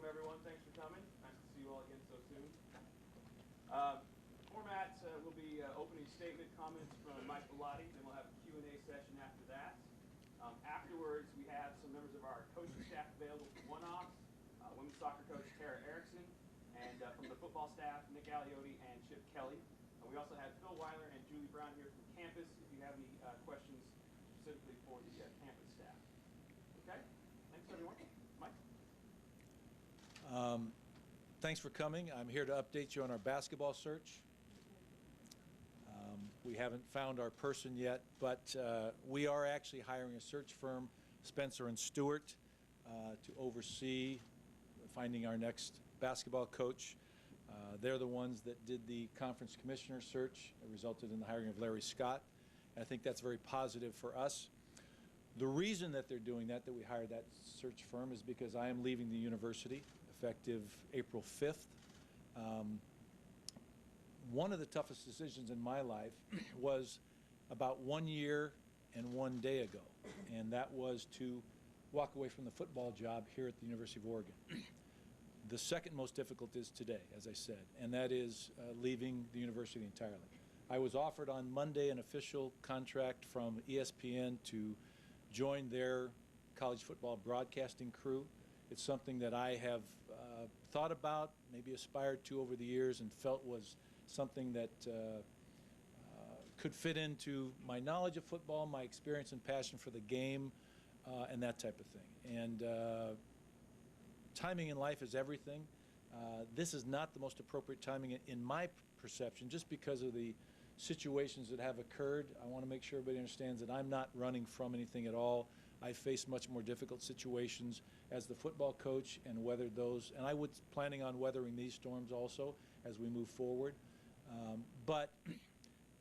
welcome everyone. Thanks for coming. Nice to see you all again so soon. Format will be opening statement comments from Mike Bellotti, then we'll have a Q&A session after that. Afterwards, we have some members of our coaching staff available for one-offs. Women's soccer coach Tara Erickson, and from the football staff, Nick Aliotti and Chip Kelly. We also have Phil Weiler and Julie Brown here from campus if you have any questions specifically for the campus staff. Okay, thanks everyone. Mike? Thanks for coming. I'm here to update you on our basketball search. We haven't found our person yet, but we are actually hiring a search firm, Spencer and Stewart, to oversee finding our next basketball coach. They're the ones that did the conference commissioner search. It resulted in the hiring of Larry Scott. I think that's very positive for us. The reason that they're doing that we hired that search firm, is because I am leaving the university effective April 5th. One of the toughest decisions in my life was about 1 year and 1 day ago, and that was to walk away from the football job here at the University of Oregon. The second most difficult is today, as I said, and that is leaving the university entirely. I was offered on Monday an official contract from ESPN to join their college football broadcasting crew. It's something that I have thought about, maybe aspired to over the years, and felt was something that could fit into my knowledge of football, my experience and passion for the game, and that type of thing. And timing in life is everything. This is not the most appropriate timing in my perception, just because of the situations that have occurred. I want to make sure everybody understands that I'm not running from anything at all. I faced much more difficult situations as the football coach and weathered those, and I was planning on weathering these storms also as we move forward.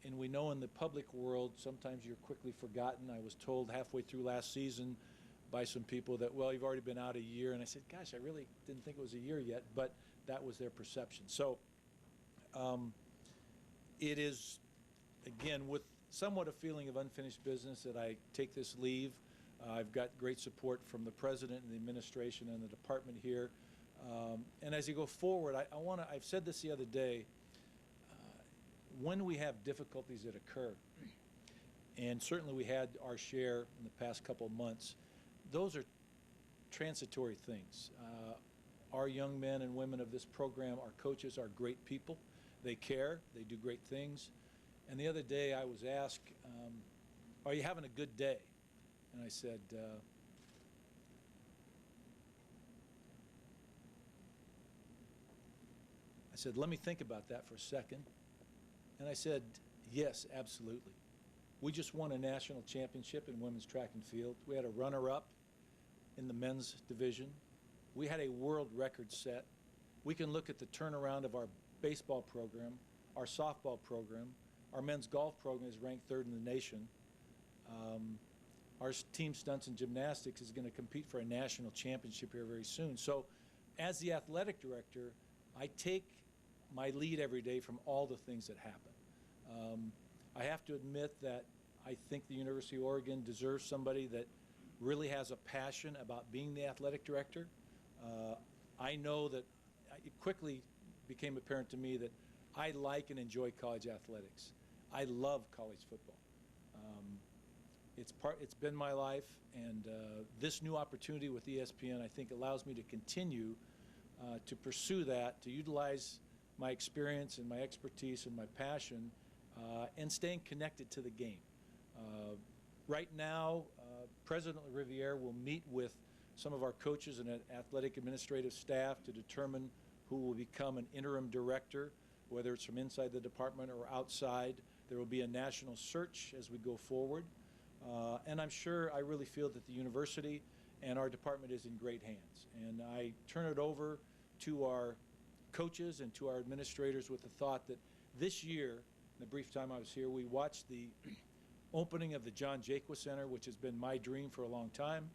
And we know in the public world, sometimes you're quickly forgotten. I was told halfway through last season by some people that, well, you've already been out a year, and I said, gosh, I really didn't think it was a year yet, but that was their perception. So it is, again, with somewhat a feeling of unfinished business that I take this leave. I've got great support from the president and the administration and the department here. And as you go forward, I've said this the other day, when we have difficulties that occur, and certainly we had our share in the past couple of months, those are transitory things. Our young men and women of this program, our coaches, are great people. They care, they do great things. And the other day I was asked, are you having a good day? And I said, let me think about that for a second. And I said, yes, absolutely. We just won a national championship in women's track and field. We had a runner-up in the men's division. We had a world record set. We can look at the turnaround of our baseball program, our softball program. Our men's golf program is ranked 3rd in the nation. Our team stunts and gymnastics is going to compete for a national championship here very soon. So as the athletic director, I take my lead every day from all the things that happen. I have to admit that I think the University of Oregon deserves somebody that really has a passion about being the athletic director. I know that it quickly became apparent to me that I like and enjoy college athletics. I love college football. It's been my life, and this new opportunity with ESPN, I think, allows me to continue to pursue that, to utilize my experience and my expertise and my passion, and staying connected to the game. Right now, President Riviere will meet with some of our coaches and athletic administrative staff to determine who will become an interim director, whether it's from inside the department or outside. There will be a national search as we go forward. And I'm sure, I really feel that the university and our department is in great hands. And I turn it over to our coaches and to our administrators with the thought that this year, in the brief time I was here, we watched the opening of the John Jaques Center, which has been my dream for a long time.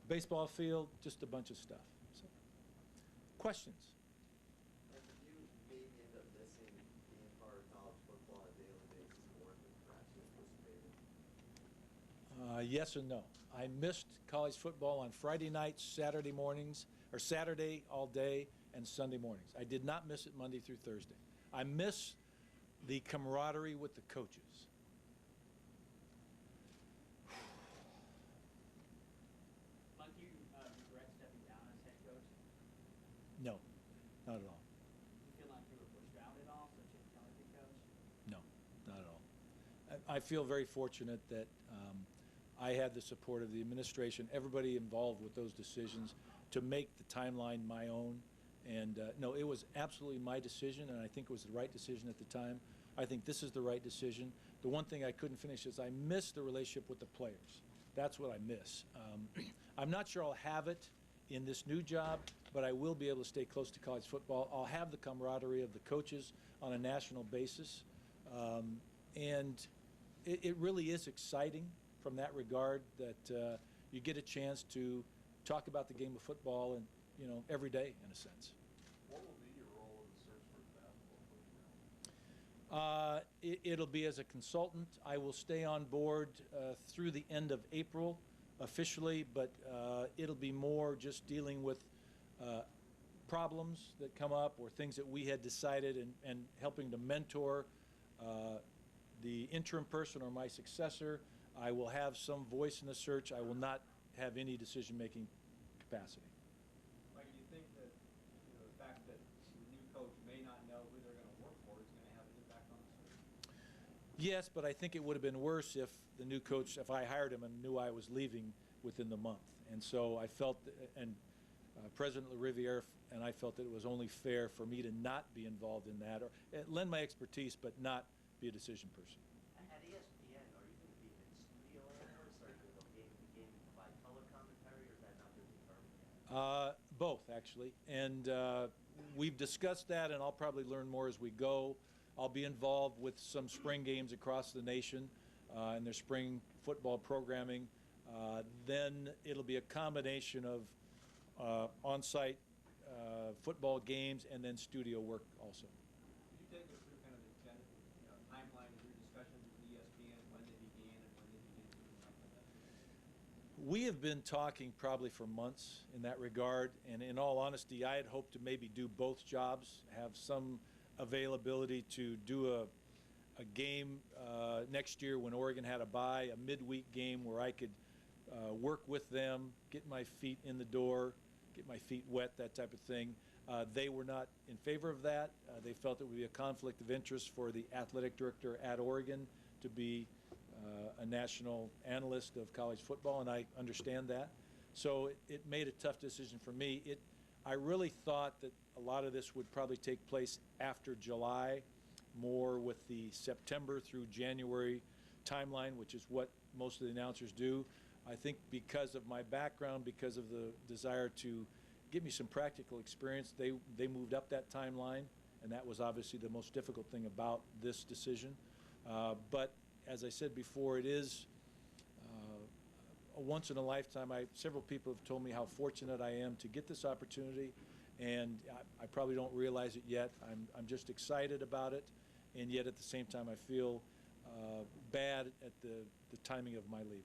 Baseball field, just a bunch of stuff. So, questions? And you maybe end up missing being part of college football on a daily basis more than perhaps you anticipated? Yes and no. I missed college football on Friday nights, Saturday mornings, or Saturday all day, and Sunday mornings. I did not miss it Monday through Thursday. I miss the camaraderie with the coaches. Mike, do you regret stepping down as head coach? No, not at all. Do you feel like you were pushed out at all, so you become a head coach? No, not at all. I feel very fortunate that I had the support of the administration, everybody involved with those decisions, to make the timeline my own. And no, it was absolutely my decision, and I think it was the right decision at the time. I think this is the right decision. The one thing I couldn't finish is I miss the relationship with the players. That's what I miss. I'm not sure I'll have it in this new job, but I will be able to stay close to college football. I'll have the camaraderie of the coaches on a national basis. And it really is exciting from that regard that you get a chance to talk about the game of football and, you know, every day in a sense. What will be your role in the search for the basketball coach now? It'll be as a consultant. I will stay on board through the end of April officially, but it'll be more just dealing with problems that come up or things that we had decided and helping to mentor the interim person or my successor. I will have some voice in the search. I will not have any decision-making capacity. Mike, do you think that, you know, the fact that the new coach may not know who they're going to work for is going to have an impact on the search? Yes, but I think it would have been worse if the new coach, if I hired him and knew I was leaving within the month. And so I felt, and President LaRiviere and I felt that it was only fair for me to not be involved in that, or lend my expertise, but not be a decision person. At ESPN, are you going to be an studio analyst? Are you going to be by color commentary, or is that not been determined yet? Both, actually. And we've discussed that, and I'll probably learn more as we go. I'll be involved with some spring games across the nation and their spring football programming. Then it'll be a combination of on-site football games and then studio work also. Could you take us through kind of the timeline of your discussions with ESPN, when they began and when they began to implement that? We have been talking probably for months in that regard, and in all honesty, I had hoped to maybe do both jobs, have some availability to do a game next year when Oregon had a bye, a midweek game where I could work with them, get my feet in the door, get my feet wet, that type of thing. They were not in favor of that. They felt it would be a conflict of interest for the athletic director at Oregon to be a national analyst of college football, and I understand that. So it made a tough decision for me. I really thought that a lot of this would probably take place after July, more with the September through January timeline, which is what most of the announcers do. I think because of my background, because of the desire to give me some practical experience, they moved up that timeline, and that was obviously the most difficult thing about this decision. But as I said before, it is a once in a lifetime. Several people have told me how fortunate I am to get this opportunity, and I probably don't realize it yet. I'm just excited about it, and yet at the same time I feel bad at the timing of my leaving.